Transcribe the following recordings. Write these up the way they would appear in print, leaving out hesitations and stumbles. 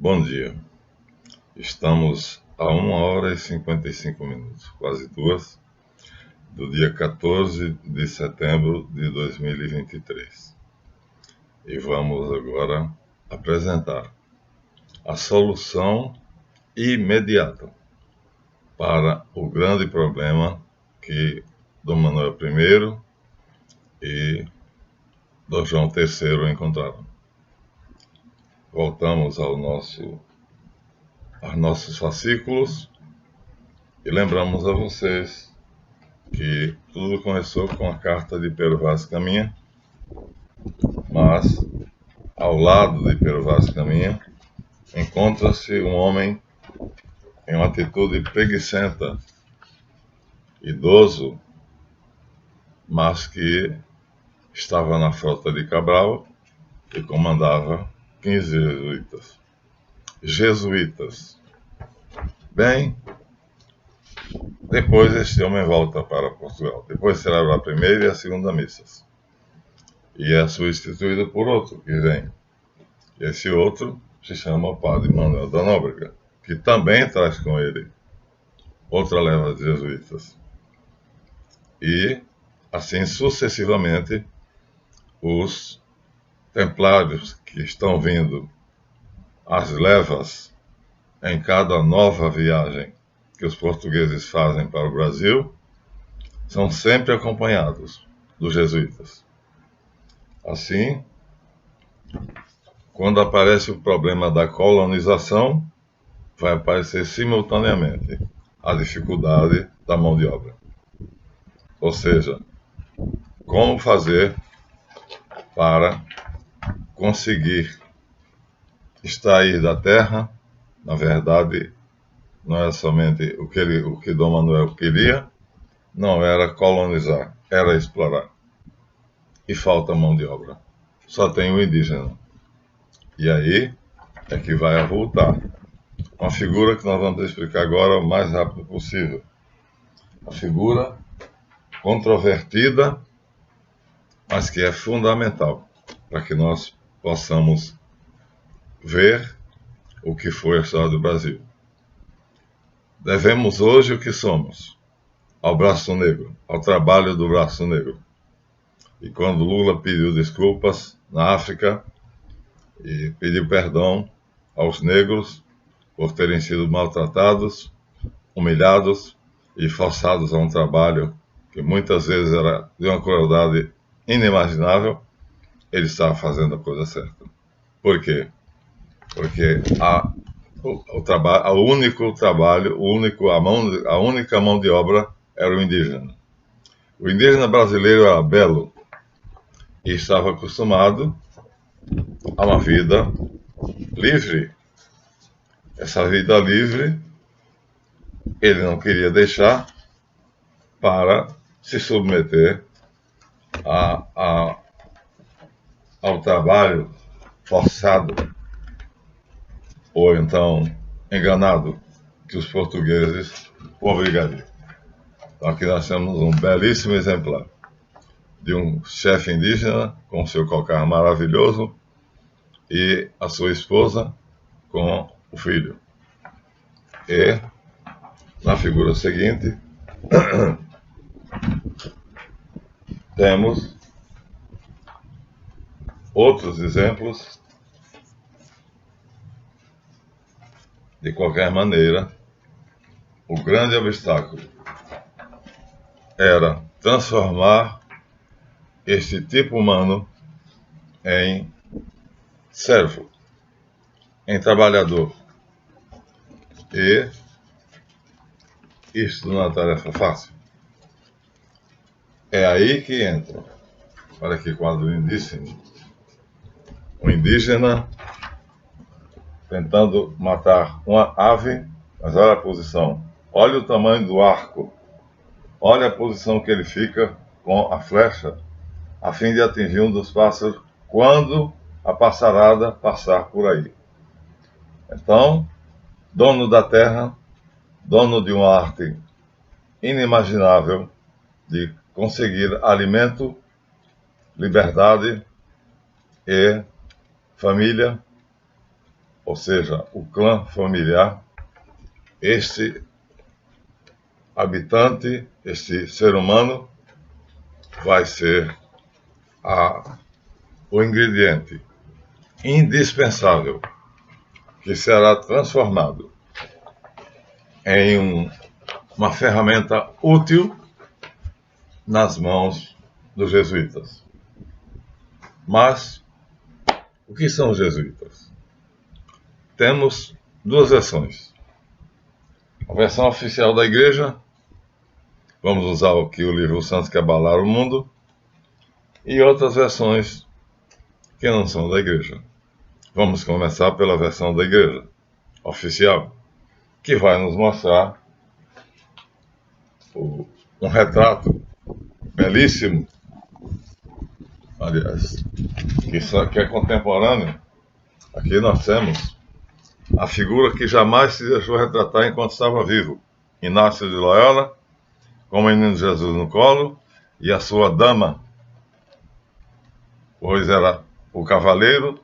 Bom dia. Estamos a 1h55, quase 2, do dia 14 de setembro de 2023. E vamos agora apresentar a solução imediata para o grande problema que Dom Manuel I e Dom João III encontraram. Voltamos aos nossos fascículos e lembramos a vocês que tudo começou com a carta de Pero Vaz Caminha, mas ao lado de Pero Vaz Caminha encontra-se um homem em uma atitude preguiçenta, idoso, mas que estava na frota de Cabral e comandava 15 jesuítas. Bem, depois este homem volta para Portugal. Depois celebra a primeira e a segunda missas. E é substituído por outro que vem. E esse outro se chama Padre Manuel da Nóbrega, que também traz com ele outra leva de jesuítas. E, assim sucessivamente, os templários que estão vindo, as levas, em cada nova viagem que os portugueses fazem para o Brasil, são sempre acompanhados dos jesuítas. Assim, quando aparece o problema da colonização, vai aparecer simultaneamente a dificuldade da mão de obra. Ou seja, como fazer para conseguir extrair da terra, na verdade, não era somente o que Dom Manuel queria, não era colonizar, era explorar. E falta mão de obra. Só tem o indígena. E aí é que vai avultar. Uma figura que nós vamos explicar agora o mais rápido possível. Uma figura controvertida, mas que é fundamental para que nós possamos ver o que foi a história do Brasil. Devemos hoje o que somos ao braço negro, ao trabalho do braço negro. E quando Lula pediu desculpas na África e pediu perdão aos negros por terem sido maltratados, humilhados e forçados a um trabalho que muitas vezes era de uma crueldade inimaginável, ele estava fazendo a coisa certa. Por quê? Porque a única mão de obra era o indígena. O indígena brasileiro era belo e estava acostumado a uma vida livre. Essa vida livre ele não queria deixar para se submeter ao trabalho forçado ou então enganado que os portugueses o obrigariam. Então aqui nós temos um belíssimo exemplar de um chefe indígena com seu cocar maravilhoso e a sua esposa com o filho. E na figura seguinte temos outros exemplos. De qualquer maneira, o grande obstáculo era transformar este tipo humano em servo, em trabalhador. E isto não é uma tarefa fácil. É aí que entra, olha que quadro lindíssimo, o indígena tentando matar uma ave, mas olha a posição, olha o tamanho do arco, olha a posição que ele fica com a flecha, a fim de atingir um dos pássaros quando a passarada passar por aí. Então, dono da terra, dono de uma arte inimaginável de conseguir alimento, liberdade e família, ou seja, o clã familiar, este habitante, este ser humano, vai ser o ingrediente indispensável que será transformado em uma ferramenta útil nas mãos dos jesuítas. Mas, o que são os jesuítas? Temos duas versões. A versão oficial da igreja, vamos usar aqui o livro Santos que Abalaram o Mundo, e outras versões que não são da igreja. Vamos começar pela versão da igreja oficial, que vai nos mostrar um retrato belíssimo, aliás, que é contemporâneo. Aqui nós temos a figura que jamais se deixou retratar enquanto estava vivo, Inácio de Loyola, com o menino Jesus no colo, e a sua dama, pois era o cavaleiro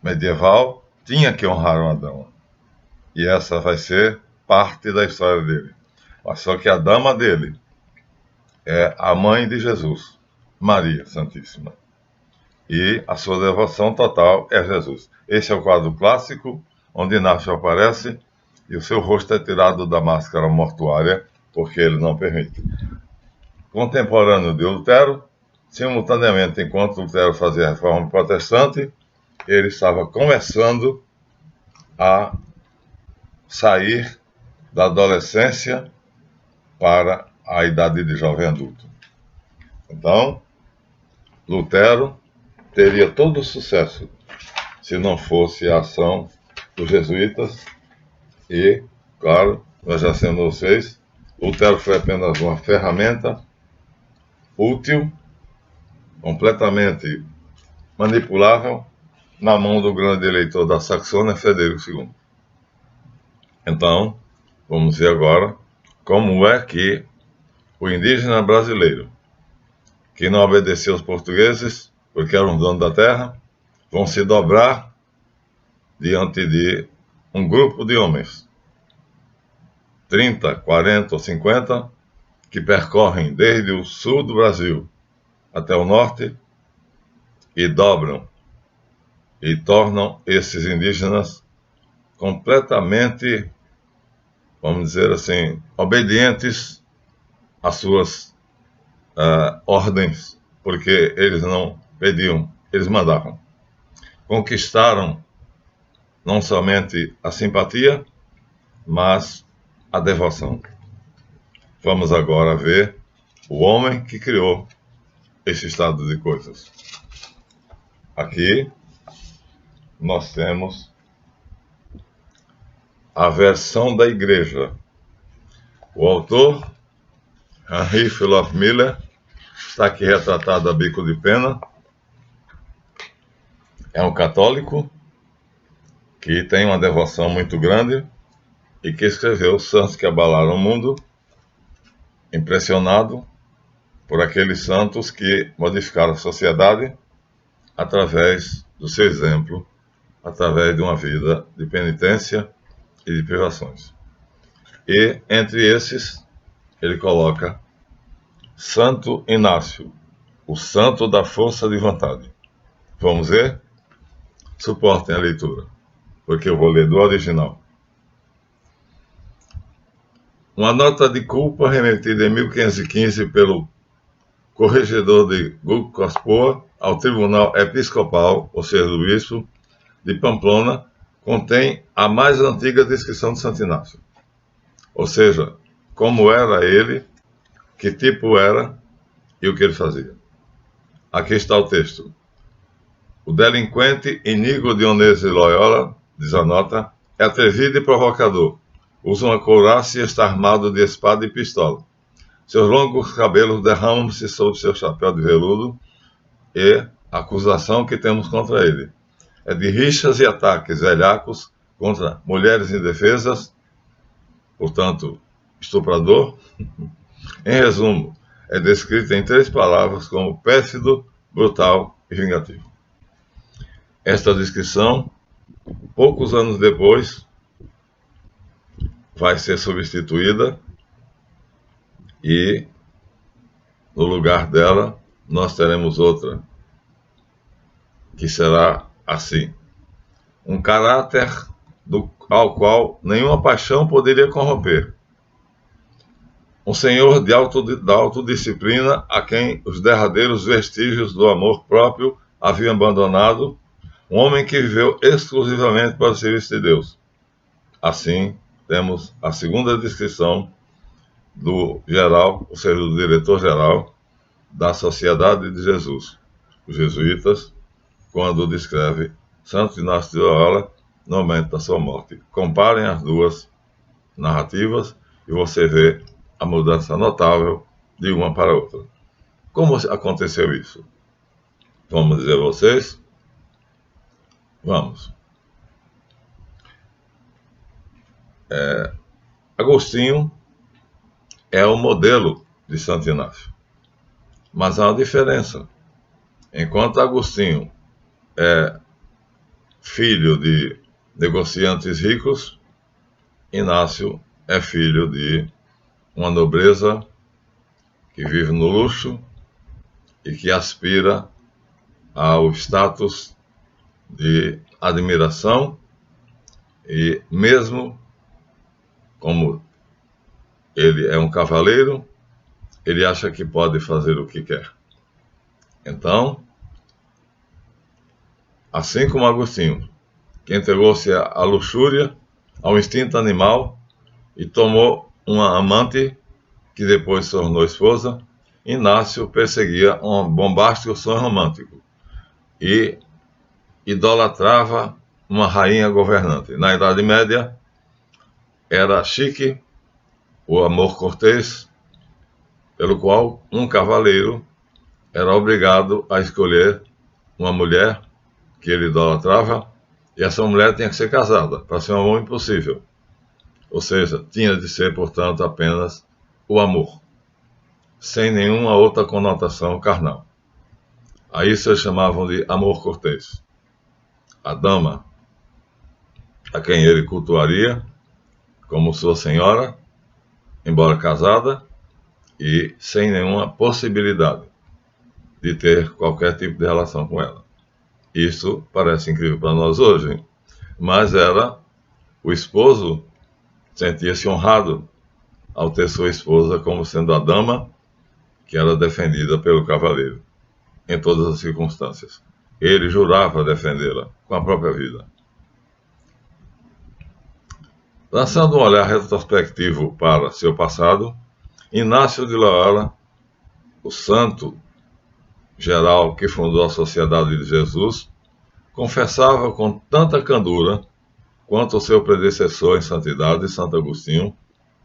medieval, tinha que honrar uma dama. E essa vai ser parte da história dele. Mas só que a dama dele é a mãe de Jesus, Maria Santíssima. E a sua devoção total é Jesus. Esse é o quadro clássico, onde Inácio aparece e o seu rosto é tirado da máscara mortuária, porque ele não permite. Contemporâneo de Lutero, simultaneamente, enquanto Lutero fazia a reforma protestante, ele estava começando a sair da adolescência para a idade de jovem adulto. Então, Lutero teria todo o sucesso se não fosse a ação dos jesuítas e, claro, nós já sabemos vocês, Lutero foi apenas uma ferramenta útil, completamente manipulável, na mão do grande eleitor da Saxônia, Frederico II. Então, vamos ver agora como é que o indígena brasileiro, que não obedeceu aos portugueses, porque eram donos da terra, vão se dobrar diante de um grupo de homens, 30, 40 ou 50, que percorrem desde o sul do Brasil até o norte e dobram e tornam esses indígenas completamente, vamos dizer assim, obedientes às suas ordens, porque eles não pediam, eles mandavam. Conquistaram não somente a simpatia, mas a devoção. Vamos agora ver o homem que criou esse estado de coisas. Aqui nós temos a versão da igreja. O autor, Henry Philip Miller, está aqui retratado a bico de pena. É um católico que tem uma devoção muito grande e que escreveu Os Santos que Abalaram o Mundo, impressionado por aqueles santos que modificaram a sociedade através do seu exemplo, através de uma vida de penitência e de privações. E, entre esses, ele coloca Santo Inácio, o santo da força de vontade. Vamos ver? Suportem a leitura, porque eu vou ler do original. Uma nota de culpa remetida em 1515 pelo corregedor de Gucospoa ao Tribunal Episcopal, ou seja, do Bispo de Pamplona, contém a mais antiga descrição de Santo Inácio. Ou seja, como era ele, que tipo era e o que ele fazia. Aqui está o texto. O delinquente Inígo Dionês de Loyola, diz a nota, é atrevido e provocador. Usa uma couraça e está armado de espada e pistola. Seus longos cabelos derramam-se sobre seu chapéu de veludo e a acusação que temos contra ele é de rixas e ataques velhacos contra mulheres indefesas, portanto, estuprador. Em resumo, é descrito em 3 palavras como pérfido, brutal e vingativo. Esta descrição poucos anos depois, vai ser substituída e, no lugar dela, nós teremos outra, que será assim: um caráter ao qual nenhuma paixão poderia corromper. Um senhor da autodisciplina a quem os derradeiros vestígios do amor próprio haviam abandonado, um homem que viveu exclusivamente para o serviço de Deus. Assim, temos a segunda descrição do geral, ou seja, do diretor-geral da Sociedade de Jesus, os jesuítas, quando descreve Santo Inácio de Loyola no momento da sua morte. Comparem as duas narrativas e você vê a mudança notável de uma para outra. Como aconteceu isso? Vamos dizer a vocês? Vamos. Agostinho é o modelo de Santo Inácio. Mas há uma diferença. Enquanto Agostinho é filho de negociantes ricos, Inácio é filho de uma nobreza que vive no luxo e que aspira ao status de admiração, e mesmo como ele é um cavaleiro, ele acha que pode fazer o que quer. Então, assim como Agostinho, que entregou-se à luxúria, ao instinto animal e tomou uma amante que depois se tornou esposa, Inácio perseguia um bombástico sonho romântico e idolatrava uma rainha governante. Na Idade Média, era chique o amor cortês, pelo qual um cavaleiro era obrigado a escolher uma mulher que ele idolatrava, e essa mulher tinha que ser casada, para ser um amor impossível. Ou seja, tinha de ser, portanto, apenas o amor, sem nenhuma outra conotação carnal. A isso eles chamavam de amor cortês. A dama, a quem ele cultuaria como sua senhora, embora casada, e sem nenhuma possibilidade de ter qualquer tipo de relação com ela. Isso parece incrível para nós hoje, mas o esposo sentia-se honrado ao ter sua esposa como sendo a dama que era defendida pelo cavaleiro, em todas as circunstâncias. Ele jurava defendê-la com a própria vida. Lançando um olhar retrospectivo para seu passado, Inácio de Loyola, o santo geral que fundou a Sociedade de Jesus, confessava com tanta candura quanto o seu predecessor em santidade, Santo Agostinho,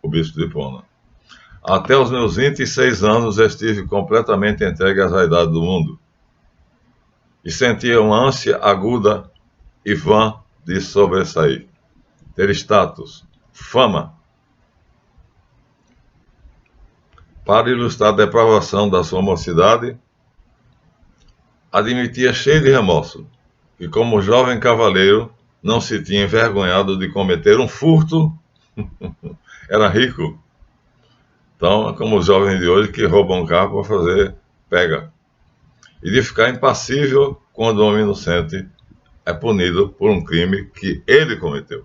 o bispo de Hipona: até os meus 26 anos estive completamente entregue às vaidades do mundo e sentia uma ânsia aguda e vã de sobressair, ter status, fama. Para ilustrar a depravação da sua mocidade, admitia cheio de remorso que, como jovem cavaleiro, não se tinha envergonhado de cometer um furto. Era rico. Então, é como os jovens de hoje que roubam um carro para fazer pega. E de ficar impassível quando o homem inocente é punido por um crime que ele cometeu.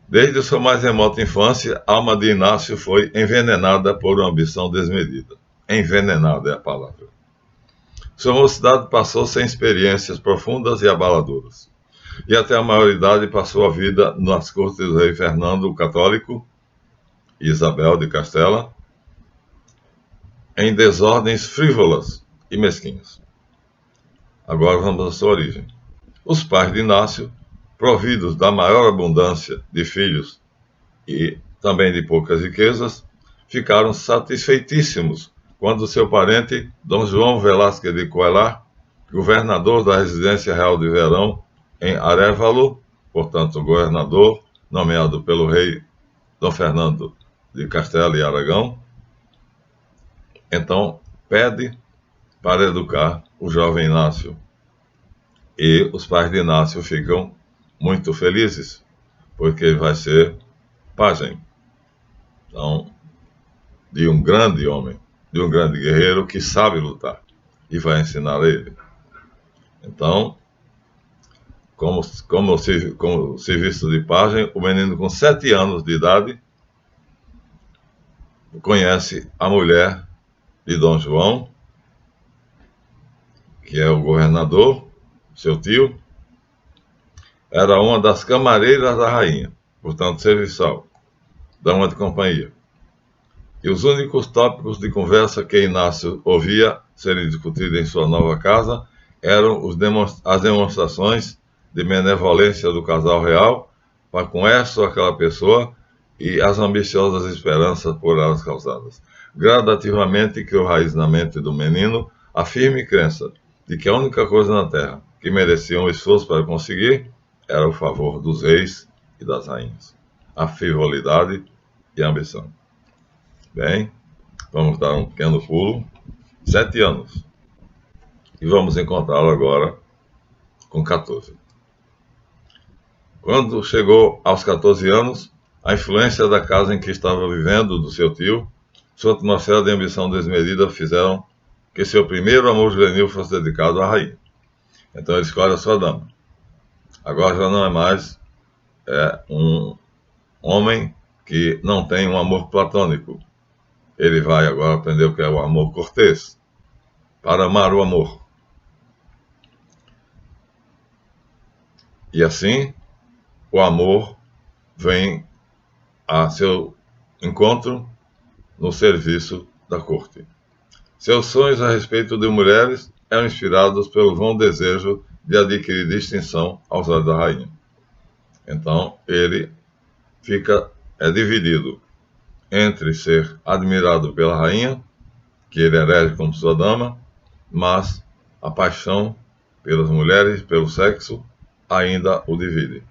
Desde sua mais remota infância, a alma de Inácio foi envenenada por uma ambição desmedida. Envenenada é a palavra. Sua mocidade passou sem experiências profundas e abaladoras. E até a maioridade passou a vida nas cortes do rei Fernando o Católico e Isabel de Castela, em desordens frívolas e mesquinhas. Agora vamos à sua origem. Os pais de Inácio, providos da maior abundância de filhos e também de poucas riquezas, ficaram satisfeitíssimos quando seu parente, Dom João Velázquez de Coelar, governador da residência real de Verão, em Arévalo, portanto governador, nomeado pelo rei Dom Fernando de Castela e Aragão, então pede para educar o jovem Inácio E os pais de Inácio ficam muito felizes, porque ele vai ser pajem. Então, de um grande homem, de um grande guerreiro que sabe lutar e vai ensinar a ele. Então, como serviço de pajem, o menino com 7 anos de idade conhece a mulher de Dom João, que é o governador, seu tio, era uma das camareiras da rainha, portanto serviçal, dama de companhia. E os únicos tópicos de conversa que Inácio ouvia serem discutidos em sua nova casa eram as demonstrações de benevolência do casal real para com essa ou aquela pessoa e as ambiciosas esperanças por elas causadas. Gradativamente criou raiz na mente do menino a firme crença de que a única coisa na terra que merecia um esforço para conseguir era o favor dos reis e das rainhas, a frivolidade e a ambição. Bem, vamos dar um pequeno pulo, 7 anos, e vamos encontrá-lo agora com 14. Quando chegou aos 14 anos, a influência da casa em que estava vivendo, do seu tio, sua atmosfera de ambição desmedida fizeram que seu primeiro amor juvenil fosse dedicado à rainha. Então ele escolhe a sua dama. Agora já não é mais um homem que não tem um amor platônico. Ele vai agora aprender o que é o amor cortês, para amar o amor. E assim, o amor vem a seu encontro no serviço da corte. Seus sonhos a respeito de mulheres eram inspirados pelo vão desejo de adquirir distinção aos olhos da rainha. Então, ele é dividido entre ser admirado pela rainha, que ele elege como sua dama, mas a paixão pelas mulheres, pelo sexo, ainda o divide.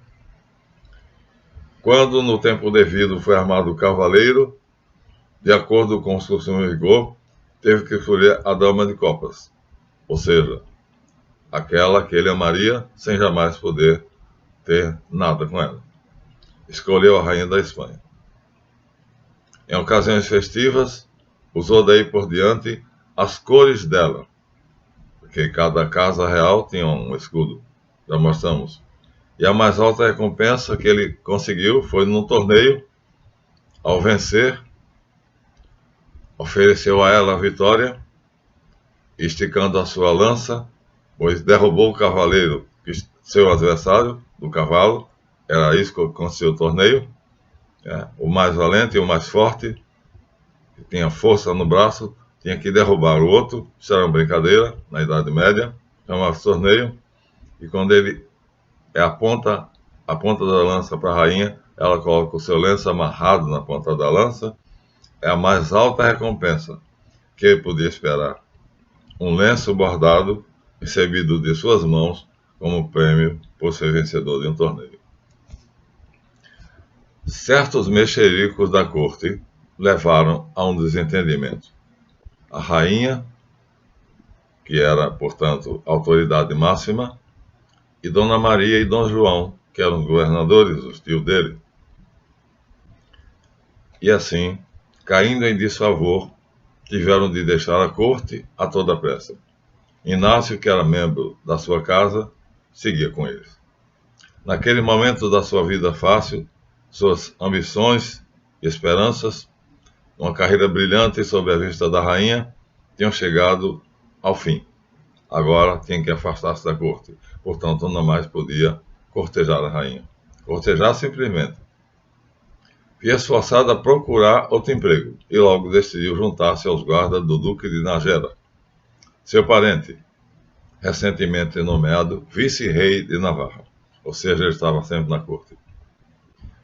Quando, no tempo devido, foi armado o cavaleiro, de acordo com os costumes de rigor, teve que escolher a dama de copas, ou seja, aquela que ele amaria sem jamais poder ter nada com ela. Escolheu a rainha da Espanha. Em ocasiões festivas, usou daí por diante as cores dela, porque cada casa real tinha um escudo, já mostramos. E a mais alta recompensa que ele conseguiu foi num torneio, ao vencer, ofereceu a ela a vitória, esticando a sua lança, pois derrubou o cavaleiro, seu adversário, do cavalo. Era isso que aconteceu no torneio. O mais valente e o mais forte, que tinha força no braço, tinha que derrubar o outro. Isso era uma brincadeira, na Idade Média, chamava-se torneio. E quando ele aponta a ponta da lança para a rainha, ela coloca o seu lenço amarrado na ponta da lança. É a mais alta recompensa que ele podia esperar. Um lenço bordado, recebido de suas mãos como prêmio por ser vencedor de um torneio. Certos mexericos da corte levaram a um desentendimento. A rainha, que era, portanto, a autoridade máxima, e Dona Maria e Dom João, que eram os governadores, os tios dele. E assim, caindo em desfavor, tiveram de deixar a corte a toda pressa. Inácio, que era membro da sua casa, seguia com eles. Naquele momento da sua vida fácil, suas ambições e esperanças, uma carreira brilhante sob a vista da rainha, tinham chegado ao fim. Agora tinha que afastar-se da corte, portanto não mais podia cortejar a rainha. Cortejar simplesmente. Via-se forçado a procurar outro emprego, e logo decidiu juntar-se aos guardas do Duque de Nájera, seu parente, recentemente nomeado vice-rei de Navarra, ou seja, ele estava sempre na corte.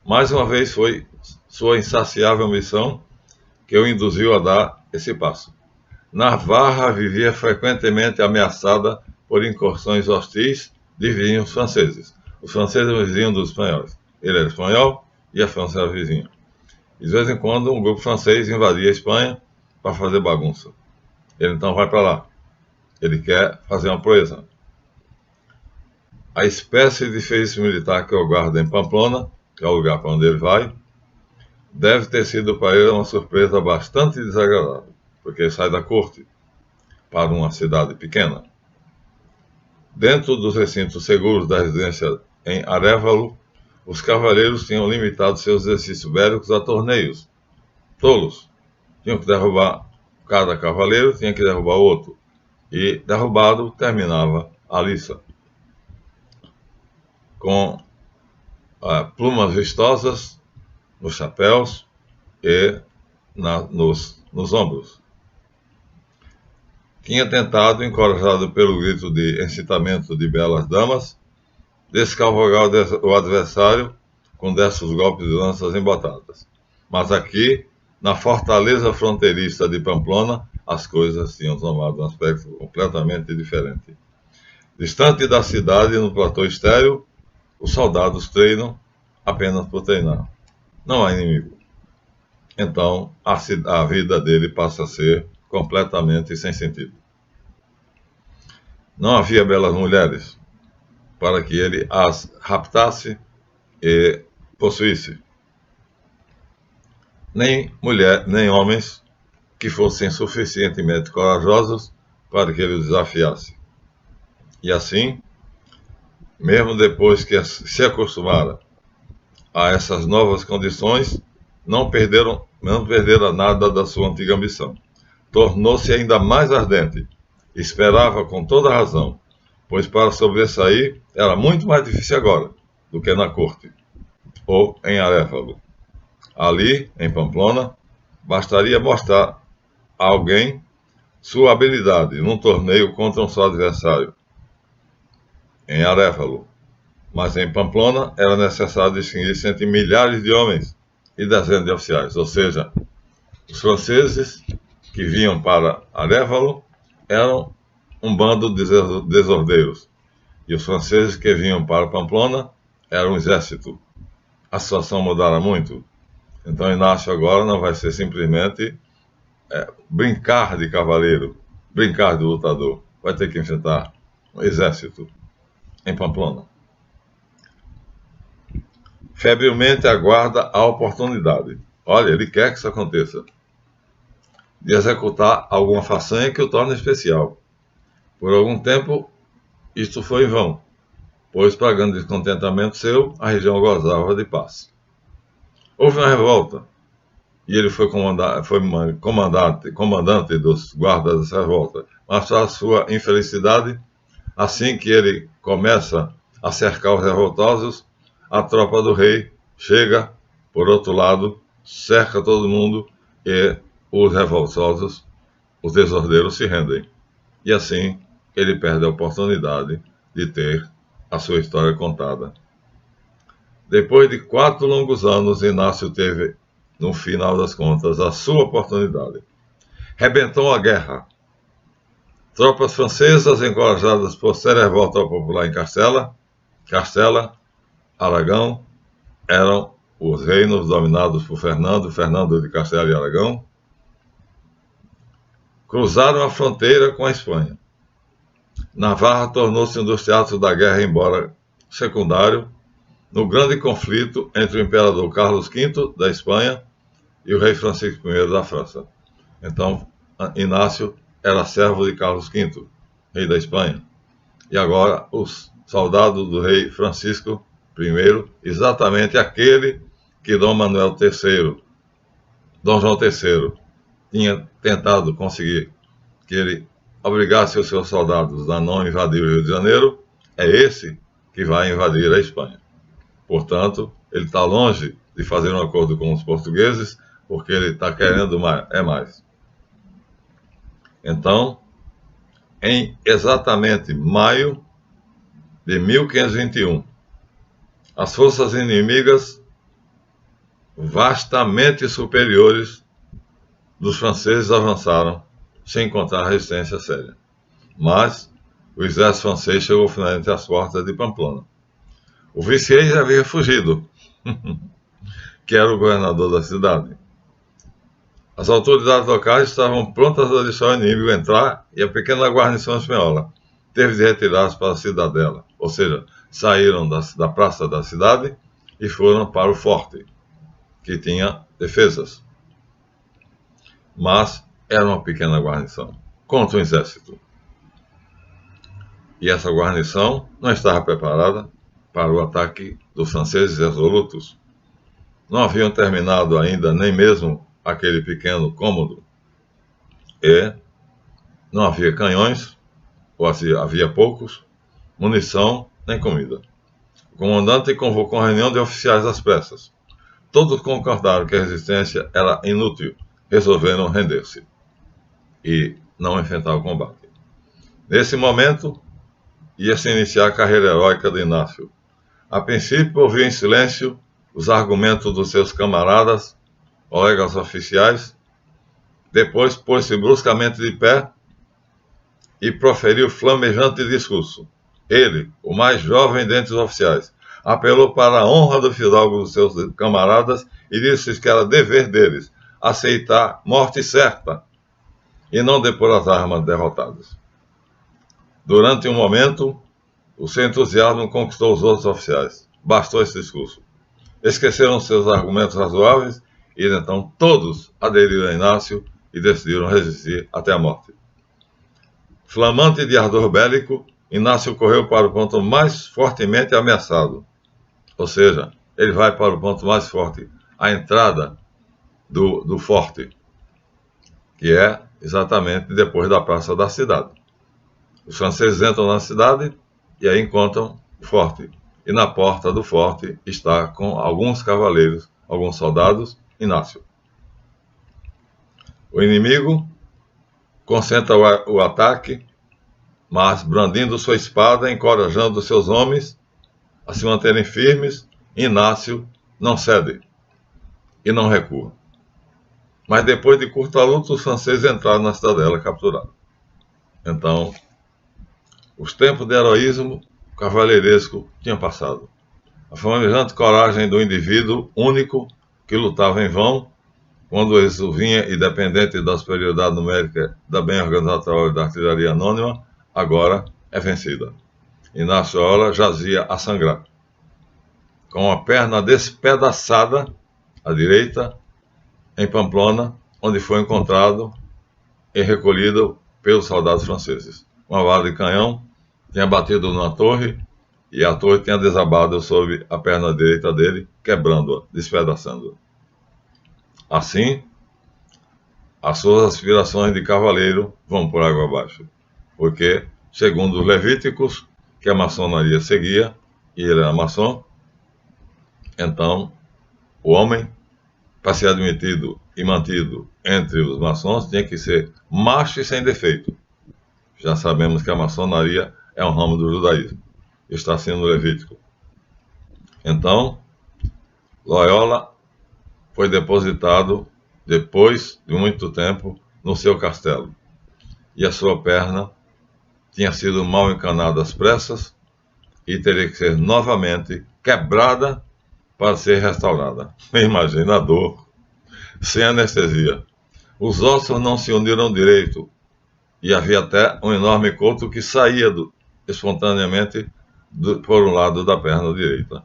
Mais uma vez foi sua insaciável ambição que o induziu a dar esse passo. Navarra vivia frequentemente ameaçada por incursões hostis de vizinhos franceses. Os franceses eram vizinhos dos espanhóis. Ele era espanhol e a França era vizinha. E de vez em quando um grupo francês invadia a Espanha para fazer bagunça. Ele então vai para lá. Ele quer fazer uma proeza. a espécie de serviço militar que o aguarda em Pamplona, que é o lugar para onde ele vai, deve ter sido para ele uma surpresa bastante desagradável, porque ele sai da corte para uma cidade pequena. Dentro dos recintos seguros da residência em Arévalo, os cavaleiros tinham limitado seus exercícios bélicos a torneios. Tolos. Tinham que derrubar, cada cavaleiro tinha que derrubar outro. E derrubado terminava a liça. Com plumas vistosas nos chapéus e nos ombros. Tinha tentado, encorajado pelo grito de incitamento de belas damas, descavalgar o adversário com desses golpes de lanças embotadas. Mas aqui, na fortaleza fronteiriça de Pamplona, as coisas tinham tomado um aspecto completamente diferente. Distante da cidade, no platô estéril, os soldados treinam apenas por treinar. Não há inimigo. Então, a vida dele passa a ser completamente sem sentido. Não havia belas mulheres para que ele as raptasse e possuísse. Nem homens que fossem suficientemente corajosos para que ele o desafiasse. E assim, mesmo depois que se acostumara a essas novas condições, não perderam nada da sua antiga ambição. Tornou-se ainda mais ardente. Esperava com toda razão, pois para sobressair era muito mais difícil agora do que na corte, ou em Arévalo. Ali, em Pamplona, bastaria mostrar a alguém sua habilidade num torneio contra um só adversário. Em Arévalo, mas em Pamplona era necessário distinguir-se entre milhares de homens e dezenas de oficiais, ou seja, os franceses que vinham para Arévalo eram um bando de desordeiros, e os franceses que vinham para Pamplona eram um exército. A situação mudara muito. Então Inácio agora não vai ser simplesmente brincar de cavaleiro, brincar de lutador. Vai ter que enfrentar um exército em Pamplona. Febrilmente aguarda a oportunidade. Olha, ele quer que isso aconteça. De executar alguma façanha que o torne especial. Por algum tempo, isto foi em vão, pois, para grande descontentamento seu, a região gozava de paz. Houve uma revolta, e ele foi comandante dos guardas dessa revolta. Mas, para sua infelicidade, assim que ele começa a cercar os revoltosos, a tropa do rei chega, por outro lado, cerca todo mundo e os revoltosos, os desordeiros, se rendem. E assim ele perde a oportunidade de ter a sua história contada. Depois de 4 longos anos, Inácio teve, no final das contas, a sua oportunidade. Rebentou a guerra. Tropas francesas, encorajadas por ser a revolta popular em Castela, Aragão, eram os reinos dominados por Fernando de Castela e Aragão, cruzaram a fronteira com a Espanha. Navarra tornou-se um dos teatros da guerra, embora secundário, no grande conflito entre o imperador Carlos V da Espanha e o rei Francisco I da França. Então, Inácio era servo de Carlos V, rei da Espanha. E agora, os soldados do rei Francisco I, exatamente aquele que Dom João III, tinha tentado conseguir que ele obrigasse os seus soldados a não invadir o Rio de Janeiro, é esse que vai invadir a Espanha. Portanto, ele está longe de fazer um acordo com os portugueses, porque ele está querendo mais. Então, em exatamente maio de 1521, as forças inimigas, vastamente superiores dos franceses, avançaram sem encontrar resistência séria. Mas o exército francês chegou finalmente às portas de Pamplona. O vice-rei já havia fugido, que era o governador da cidade. As autoridades locais estavam prontas a deixar o inimigo entrar e a pequena guarnição espanhola teve de retirar-se para a cidadela, ou seja, saíram da praça da cidade e foram para o forte, que tinha defesas. Mas era uma pequena guarnição, contra o exército. E essa guarnição não estava preparada para o ataque dos franceses resolutos. Não haviam terminado ainda nem mesmo aquele pequeno cômodo. E não havia canhões, ou havia poucos, munição nem comida. O comandante convocou uma reunião de oficiais às pressas. Todos concordaram que a resistência era inútil. Resolveram render-se e não enfrentar o combate. Nesse momento, ia-se iniciar a carreira heróica de Inácio. A princípio, ouviu em silêncio os argumentos dos seus camaradas, colegas oficiais. Depois, pôs-se bruscamente de pé e proferiu flamejante discurso. Ele, o mais jovem dentre os oficiais, apelou para a honra do fidalgo dos seus camaradas e disse que era dever deles aceitar morte certa e não depor as armas derrotadas. Durante um momento, o seu entusiasmo conquistou os outros oficiais. Bastou esse discurso. Esqueceram seus argumentos razoáveis e então todos aderiram a Inácio e decidiram resistir até a morte. Flamante de ardor bélico, Inácio correu para o ponto mais fortemente ameaçado. Ou seja, ele vai para o ponto mais forte, a entrada do forte, que é exatamente depois da praça da cidade. Os franceses entram na cidade e aí encontram o forte. E na porta do forte está com alguns cavaleiros, alguns soldados, Inácio. O inimigo concentra o ataque, mas brandindo sua espada, encorajando seus homens a se manterem firmes, Inácio não cede e não recua. Mas depois de curta luta, os franceses entraram na cidadela capturada. Então, os tempos de heroísmo cavaleiresco tinham passado. A flamejante coragem do indivíduo único que lutava em vão, quando isso vinha independente da superioridade numérica da bem organizada trabalho da artilharia anônima, agora é vencida. Inácio Loyola jazia a sangrar, com a perna despedaçada à direita, em Pamplona, onde foi encontrado e recolhido pelos soldados franceses. Uma bala de canhão tinha batido numa torre e a torre tinha desabado sobre a perna direita dele, quebrando-a, despedaçando-a. Assim, as suas aspirações de cavaleiro vão por água abaixo, porque, segundo os levíticos, que a maçonaria seguia, e ele era maçom, então, o homem, para ser admitido e mantido entre os maçons, tinha que ser macho e sem defeito. Já sabemos que a maçonaria é um ramo do judaísmo. Está sendo levítico. Então, Loyola foi depositado, depois de muito tempo, no seu castelo. E a sua perna tinha sido mal encanada às pressas e teria que ser novamente quebrada para ser restaurada. Imagina a dor, sem anestesia. Os ossos não se uniram direito e havia até um enorme coto que saía espontaneamente por um lado da perna direita.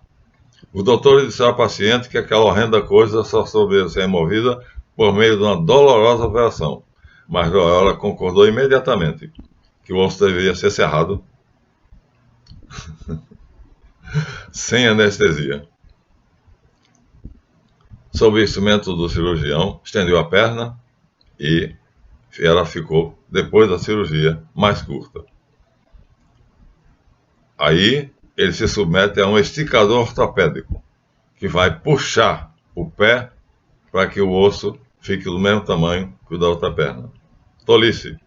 Os doutores disseram ao paciente que aquela horrenda coisa só soube ser removida por meio de uma dolorosa operação, mas Loyola concordou imediatamente que o osso deveria ser cerrado sem anestesia. Sob o instrumento do cirurgião, estendeu a perna e ela ficou, depois da cirurgia, mais curta. Aí, ele se submete a um esticador ortopédico, que vai puxar o pé para que o osso fique do mesmo tamanho que o da outra perna. Tolice.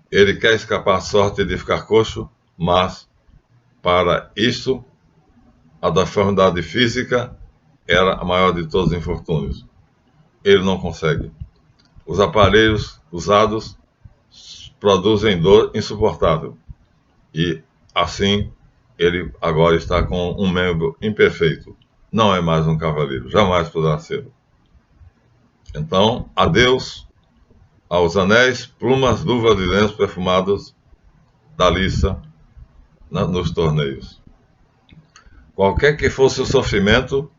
Ele quer escapar à sorte de ficar coxo, mas, para isso, a deformidade física era a maior de todos os infortúnios. Ele não consegue. Os aparelhos usados produzem dor insuportável. E, assim, ele agora está com um membro imperfeito. Não é mais um cavaleiro, jamais poderá ser. Então, adeus aos anéis, plumas, luvas e lenços perfumados da liça nos torneios. Qualquer que fosse o sofrimento,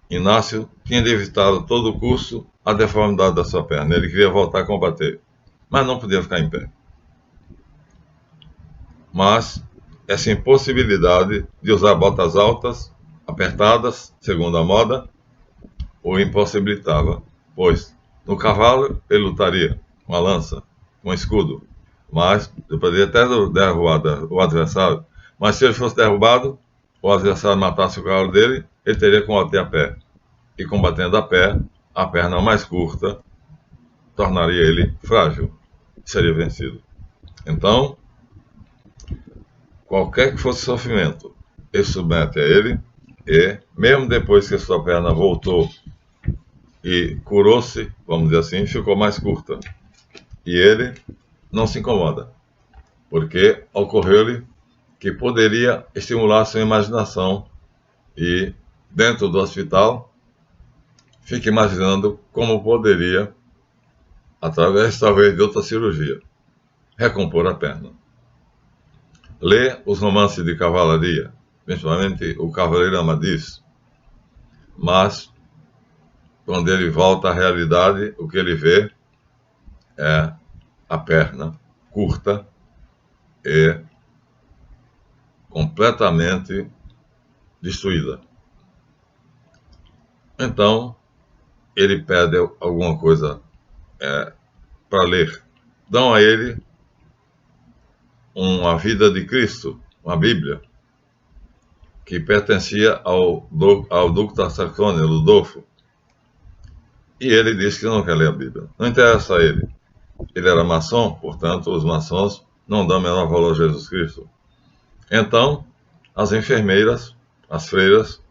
Inácio tinha de evitar a todo custo a deformidade da sua perna. Ele queria voltar a combater, mas não podia ficar em pé. Mas essa impossibilidade de usar botas altas, apertadas, segundo a moda, o impossibilitava, pois no cavalo ele lutaria com a lança, com o escudo, mas ele poderia até derrubar o adversário, mas se ele fosse derrubado, o adversário matasse o cavalo dele, ele teria que combater a pé, e combatendo a pé, a perna mais curta tornaria ele frágil, seria vencido. Então, qualquer que fosse o sofrimento, ele submete a ele, e mesmo depois que a sua perna voltou e curou-se, vamos dizer assim, ficou mais curta. E ele não se incomoda, porque ocorreu-lhe que poderia estimular sua imaginação e, dentro do hospital, fica imaginando como poderia, através talvez de outra cirurgia, recompor a perna. Lê os romances de cavalaria, principalmente o Cavaleiro Amadís, mas quando ele volta à realidade, o que ele vê é a perna curta e completamente destruída. Então, ele pede alguma coisa para ler. Dão a ele uma vida de Cristo, uma Bíblia, que pertencia ao duque da Saxônia, Ludolfo. E ele diz que não quer ler a Bíblia. Não interessa a ele. Ele era maçom, portanto, os maçons não dão menor valor a Jesus Cristo. Então, as enfermeiras, as freiras,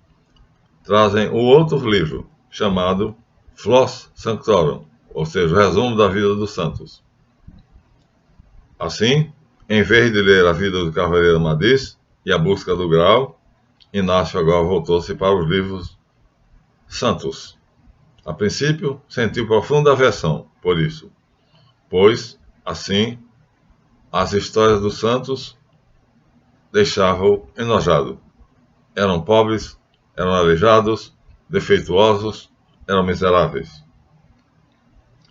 trazem o outro livro, chamado Flos Sanctorum, ou seja, o resumo da vida dos santos. Assim, em vez de ler a vida do Cavaleiro Amadís e a busca do grau, Inácio agora voltou-se para os livros santos. A princípio, sentiu profunda aversão por isso, pois, assim, as histórias dos santos deixavam-o enojado. Eram pobres, eram aleijados, defeituosos, eram miseráveis.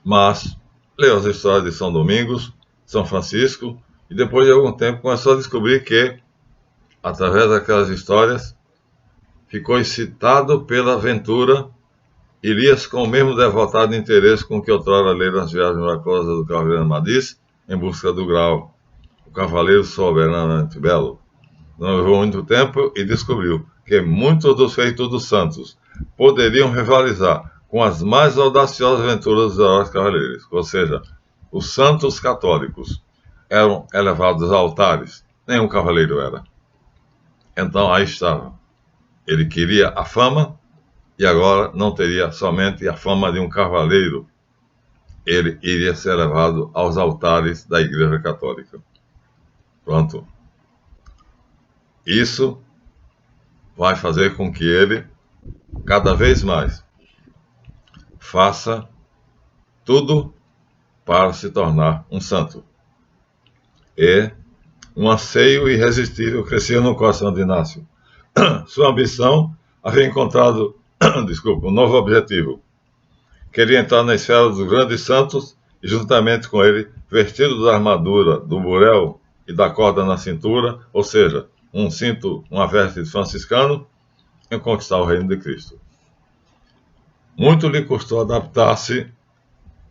Mas leu as histórias de São Domingos, São Francisco, e depois de algum tempo começou a descobrir que, através daquelas histórias, ficou excitado pela aventura e lia-se com o mesmo devotado interesse com que outrora leram as viagens miraculosas do Cavaleiro Amadís em busca do grau, o Cavaleiro Soberanamente Belo. Não levou muito tempo e descobriu que muitos dos feitos dos santos poderiam rivalizar com as mais audaciosas aventuras dos heróis cavaleiros, ou seja, os santos católicos eram elevados a altares, nenhum cavaleiro era. Então aí estava. Ele queria a fama e agora não teria somente a fama de um cavaleiro. Ele iria ser levado aos altares da Igreja Católica. Pronto. Isso vai fazer com que ele, cada vez mais, faça tudo para se tornar um santo. E um anseio irresistível crescia no coração de Inácio. Sua ambição havia encontrado um novo objetivo. Queria entrar na esfera dos grandes santos e, juntamente com ele, vestido da armadura, do burel e da corda na cintura, ou seja, um cinto, uma veste de franciscano, em conquistar o reino de Cristo. Muito lhe custou adaptar-se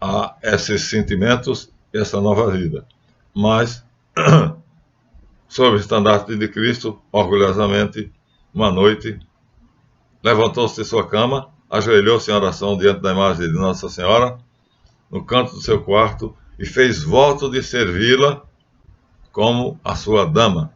a esses sentimentos e essa nova vida, mas, sob o estandarte de Cristo, orgulhosamente, uma noite, levantou-se de sua cama, ajoelhou-se em oração diante da imagem de Nossa Senhora, no canto do seu quarto, e fez voto de servi-la como a sua dama,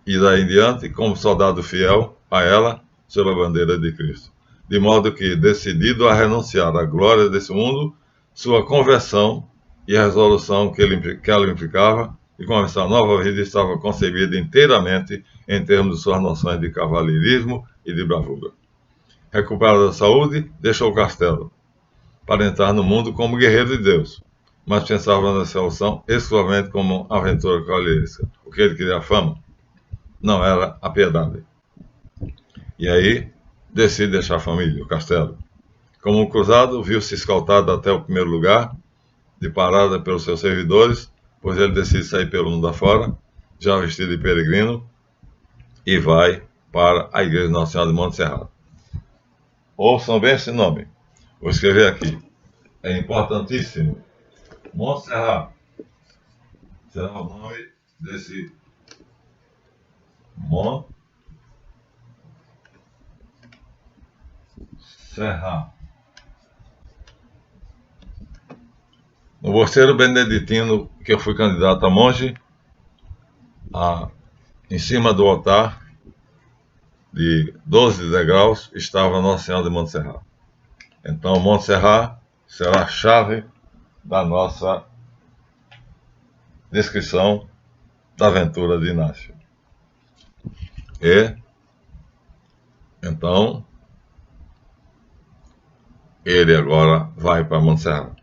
e daí em diante, como soldado fiel a ela, sob a bandeira de Cristo. De modo que, decidido a renunciar à glória desse mundo, sua conversão e a resolução que ela implicava de começar a nova vida estava concebida inteiramente em termos de suas noções de cavalheirismo e de bravura. Recuperada a saúde, deixou o castelo, para entrar no mundo como guerreiro de Deus, mas pensava na solução exclusivamente como aventura cavalheiresca. O que ele queria, a fama, não era a piedade. E aí, decide deixar a família, o castelo. Como um cruzado, viu-se escoltado até o primeiro lugar, de parada pelos seus servidores, pois ele decide sair pelo mundo afora, já vestido de peregrino, e vai para a Igreja Nossa Senhora de Montserrat. Ouçam bem esse nome, vou escrever aqui, é importantíssimo. Montserrat será o nome desse Montserrat. No mosteiro beneditino que eu fui candidato a monge, em cima do altar de 12 degraus estava Nossa Senhora de Montserrat. Então, Montserrat será a chave da nossa descrição da aventura de Inácio. E, então, ele agora vai para Montserrat.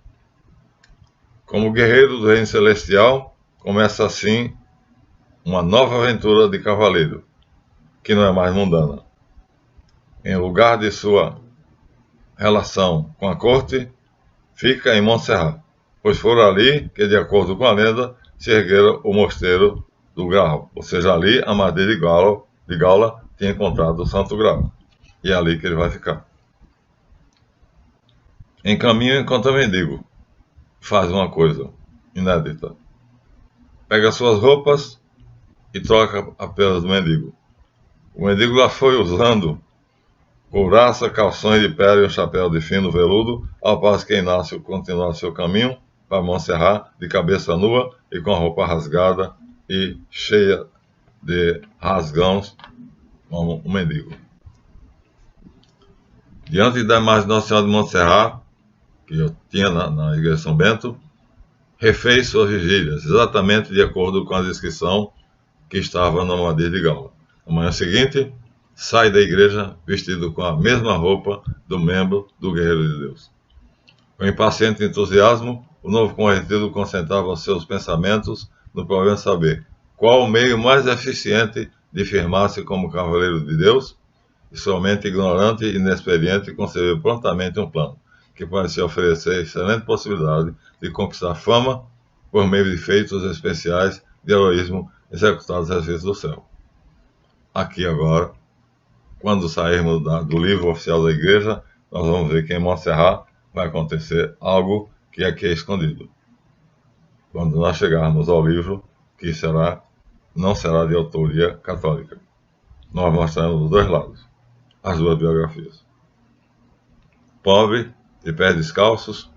Como guerreiro do reino celestial, começa assim uma nova aventura de cavaleiro, que não é mais mundana. Em lugar de sua relação com a corte, fica em Montserrat, pois foi ali que, de acordo com a lenda, se erguera o mosteiro do Graal, ou seja, ali Amadeu de Gaula tinha encontrado o Santo Graal, e é ali que ele vai ficar. Em caminho encontra mendigo, faz uma coisa inédita, pega suas roupas e troca pelas do mendigo. O mendigo lá foi usando couraça, calções de pele e um chapéu de fino veludo, ao passo que Inácio continua seu caminho para Montserrat de cabeça nua e com a roupa rasgada e cheia de rasgões, como um mendigo. Diante da imagem de Nossa Senhora de Montserrat, que eu tinha na Igreja de São Bento, refez suas vigílias, exatamente de acordo com a descrição que estava no Amadeu de Gaula. Na manhã seguinte, sai da igreja vestido com a mesma roupa do membro do Guerreiro de Deus. Com impaciente entusiasmo, o novo convertido concentrava seus pensamentos no problema de saber qual o meio mais eficiente de firmar-se como cavaleiro de Deus, e somente ignorante e inexperiente concebeu prontamente um plano que parecia oferecer excelente possibilidade de conquistar fama por meio de feitos especiais de heroísmo executados às vezes do céu. Aqui agora, quando sairmos do livro oficial da igreja, nós vamos ver que em Montserrat vai acontecer algo que aqui é escondido. Quando nós chegarmos ao livro, que não será de autoria católica. Nós mostraremos os dois lados, as duas biografias. Pobre, de pés descalços,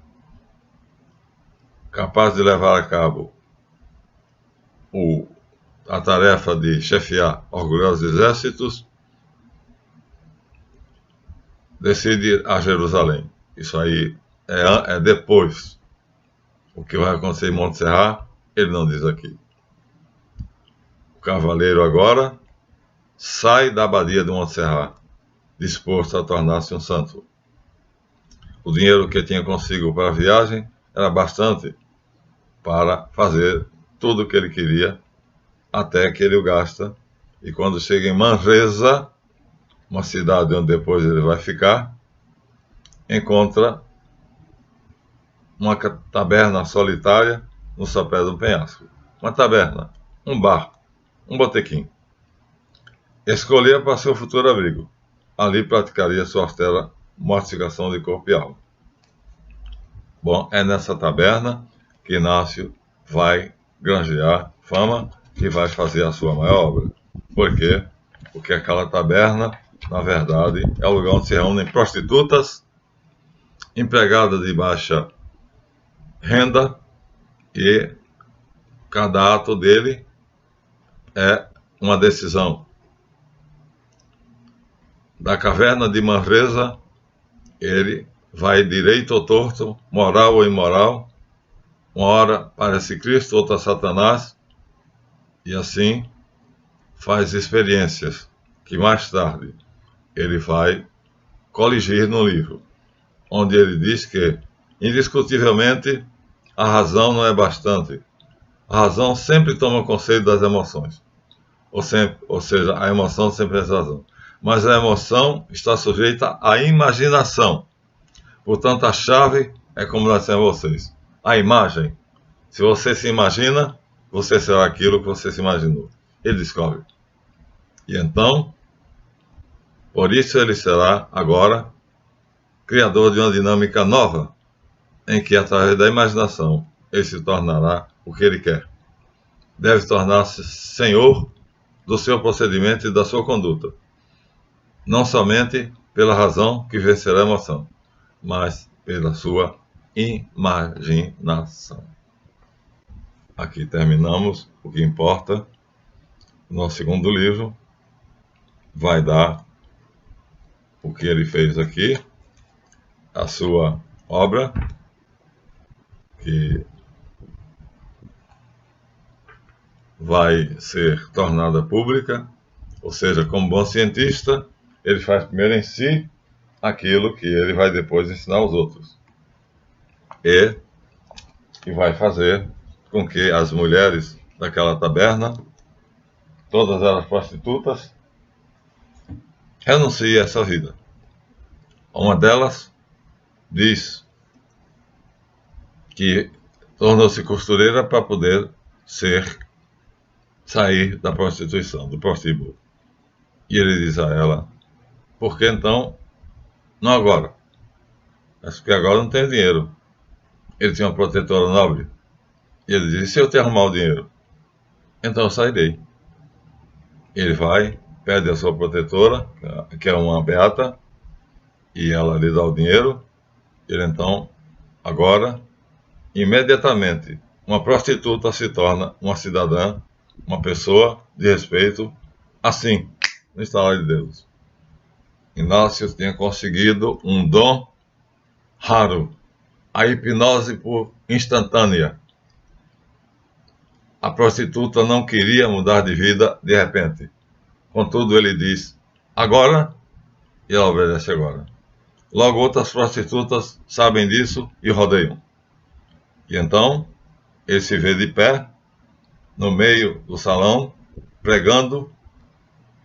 capaz de levar a cabo a tarefa de chefiar orgulhosos exércitos, decide ir a Jerusalém. Isso aí é depois. O que vai acontecer em Montserrat, ele não diz aqui. O cavaleiro agora sai da abadia de Montserrat, disposto a tornar-se um santo. O dinheiro que tinha consigo para a viagem era bastante para fazer tudo o que ele queria, até que ele o gasta, e quando chega em Manresa, uma cidade onde depois ele vai ficar, encontra uma taberna solitária no sopé do penhasco. Uma taberna, um bar, um botequim. Escolhia para seu futuro abrigo. Ali praticaria sua austera mortificação de corpo e alma. Bom, é nessa taberna que Inácio vai granjear fama e vai fazer a sua maior obra. Por quê? Porque aquela taberna, na verdade, é o lugar onde se reúnem prostitutas, empregadas de baixa renda, e cada ato dele é uma decisão. Da caverna de Manresa, ele vai direito ou torto, moral ou imoral, uma hora parece Cristo, outra Satanás, e assim faz experiências que mais tarde ele vai coligir no livro, onde ele diz que, indiscutivelmente, a razão não é bastante. A razão sempre toma conselho das emoções. Ou seja, a emoção sempre é razão. Mas a emoção está sujeita à imaginação. Portanto, a chave é como nós temos vocês. A imagem. Se você se imagina, você será aquilo que você se imaginou. Ele descobre. E então, por isso ele será agora criador de uma dinâmica nova, em que através da imaginação ele se tornará o que ele quer. Deve tornar-se senhor do seu procedimento e da sua conduta, não somente pela razão que vencerá a emoção, mas pela sua imaginação. Aqui terminamos o que importa. No segundo livro vai dar o que ele fez aqui, a sua obra, que vai ser tornada pública, ou seja, como bom cientista, ele faz primeiro em si aquilo que ele vai depois ensinar aos outros. E vai fazer com que as mulheres daquela taberna, todas elas prostitutas, renunciem a essa vida. Uma delas diz que tornou-se costureira para poder sair da prostituição, do prostíbulo. E ele diz a ela: por que então não agora? Mas porque agora não tem dinheiro. Ele tinha uma protetora nobre. E ele diz: se eu te arrumar o dinheiro, então eu sairei. Ele vai, pede a sua protetora, que é uma beata, e ela lhe dá o dinheiro. Ele então, agora, imediatamente, uma prostituta se torna uma cidadã, uma pessoa de respeito, assim, no instalar de Deus. Inácio tinha conseguido um dom raro, a hipnose por instantânea. A prostituta não queria mudar de vida de repente. Contudo, ele diz: agora, e ela obedece agora. Logo, outras prostitutas sabem disso e rodeiam. E então, ele se vê de pé, no meio do salão, pregando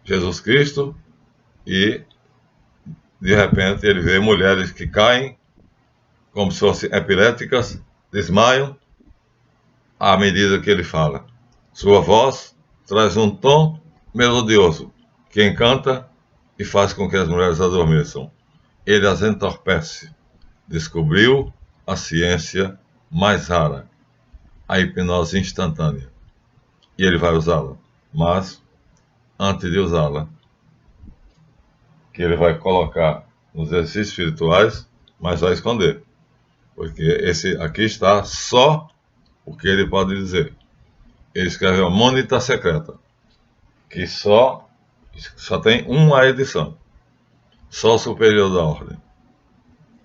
Jesus Cristo, e de repente ele vê mulheres que caem, como se fossem epiléticas, desmaiam, à medida que ele fala. Sua voz traz um tom melodioso, que encanta e faz com que as mulheres adormeçam. Ele as entorpece. Descobriu a ciência mais rara, a hipnose instantânea. E ele vai usá-la. Mas, antes de usá-la, que ele vai colocar nos exercícios espirituais, mas vai esconder. Porque esse aqui está só o que ele pode dizer. Ele escreveu a Mônita Secreta, que só tem uma edição. Só o superior da ordem.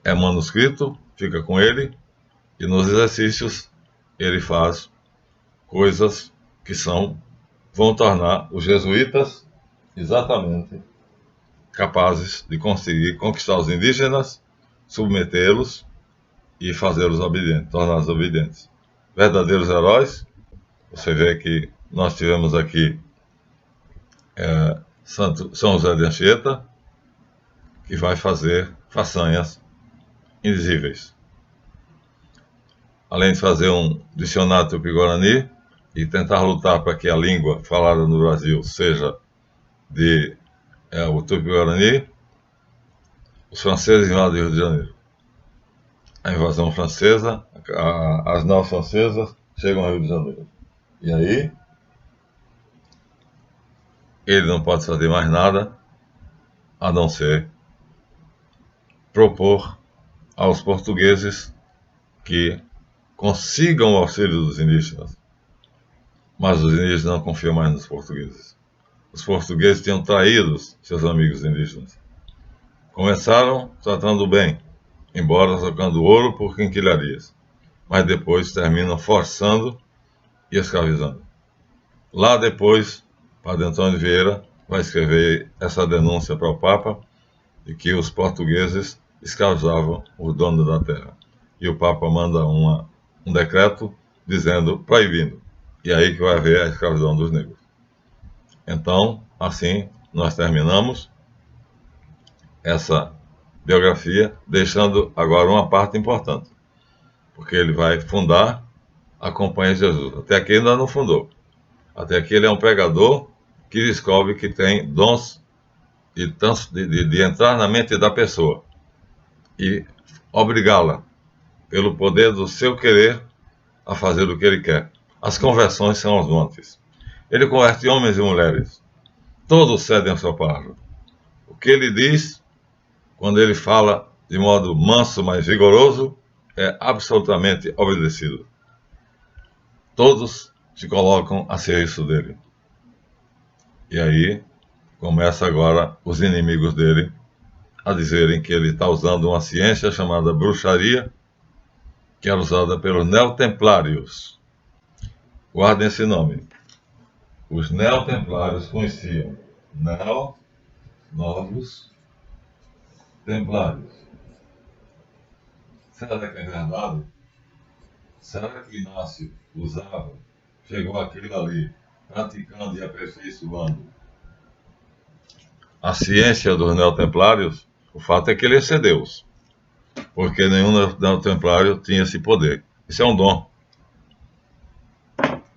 É manuscrito, fica com ele, e nos exercícios ele faz coisas que vão tornar os jesuítas exatamente capazes de conseguir conquistar os indígenas, submetê-los e fazê-los obedientes, torná-los obedientes. Verdadeiros heróis. Você vê que nós tivemos aqui São José de Anchieta, que vai fazer façanhas indizíveis. Além de fazer um dicionário tupi-guarani e tentar lutar para que a língua falada no Brasil seja o tupi-guarani, os franceses invadem o Rio de Janeiro. A invasão francesa, as naus francesas chegam ao Rio de Janeiro. E aí, ele não pode fazer mais nada a não ser propor aos portugueses que consigam o auxílio dos indígenas. Mas os indígenas não confiam mais nos portugueses. Os portugueses tinham traído seus amigos indígenas. Começaram tratando bem, embora trocando ouro por quinquilharias, mas depois terminam forçando e escravizando. Lá depois, Padre Antônio Vieira vai escrever essa denúncia para o Papa de que os portugueses escravizavam o dono da terra. E o Papa manda uma um decreto dizendo, proibindo. E aí que vai haver a escravidão dos negros. Então, assim, nós terminamos essa biografia, deixando agora uma parte importante, porque ele vai fundar a Companhia de Jesus. Até aqui ele ainda não fundou. Até aqui ele é um pregador que descobre que tem dons de entrar na mente da pessoa e obrigá-la, pelo poder do seu querer, a fazer o que ele quer. As conversões são aos montes. Ele converte homens e mulheres. Todos cedem ao seu palavra. O que ele diz, quando ele fala de modo manso, mas vigoroso, é absolutamente obedecido. Todos se colocam a serviço dele. E aí começa agora os inimigos dele a dizerem que ele está usando uma ciência chamada bruxaria, que era usada pelos neotemplários. Guardem esse nome. Os neotemplários conheciam novos templários. Será que é verdade? Será que Inácio chegou aquilo ali, praticando e aperfeiçoando a ciência dos neotemplários? O fato é que ele é Deus, porque nenhum neotemplário tinha esse poder. Isso é um dom.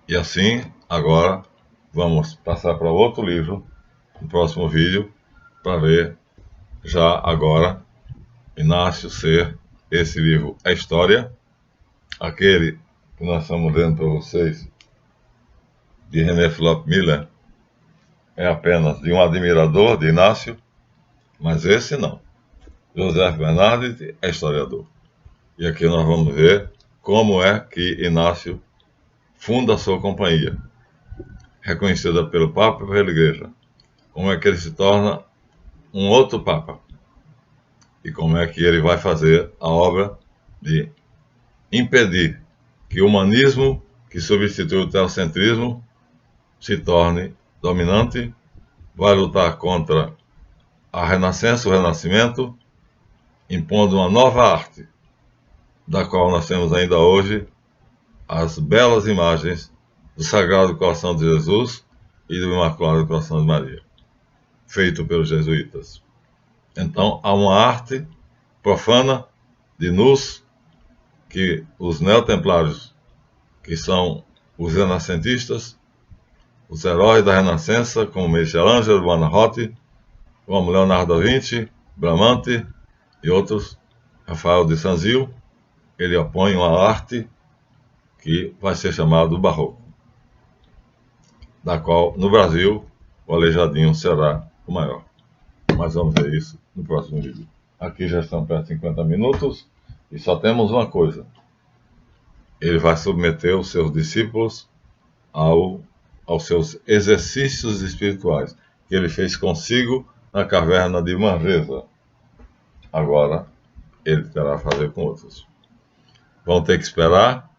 E assim, agora, vamos passar para outro livro, no próximo vídeo, para ver já agora Inácio ser esse livro, a história, aquele que nós estamos lendo para vocês, de René Philip Miller, é apenas de um admirador de Inácio, mas esse não. Joseph Bernardi é historiador. E aqui nós vamos ver como é que Inácio funda a sua companhia, reconhecida pelo Papa e pela Igreja. Como é que ele se torna um outro Papa. E como é que ele vai fazer a obra de impedir que o humanismo, que substitui o teocentrismo, se torne dominante, vai lutar contra a renascença, o renascimento, impondo uma nova arte, da qual nós temos ainda hoje as belas imagens do Sagrado Coração de Jesus e do Imaculado Coração de Maria, feito pelos jesuítas. Então, há uma arte profana de nus que os neotemplários, que são os renascentistas, os heróis da Renascença, como Michelangelo, Buonarroti, como Leonardo da Vinci, Bramante e outros, Rafael de Sanzio, ele opõe uma arte que vai ser chamado Barroco, da qual, no Brasil, o Aleijadinho será o maior. Mas vamos ver isso no próximo vídeo. Aqui já estão perto de 50 minutos e só temos uma coisa. Ele vai submeter os seus discípulos aos seus exercícios espirituais, que ele fez consigo na caverna de Manresa. Agora, ele terá a fazer com outros. Vão ter que esperar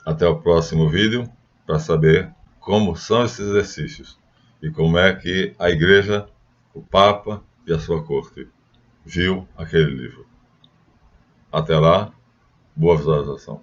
até o próximo vídeo para saber como são esses exercícios e como é que a Igreja, o Papa e a sua corte viu aquele livro. Até lá, boa visualização.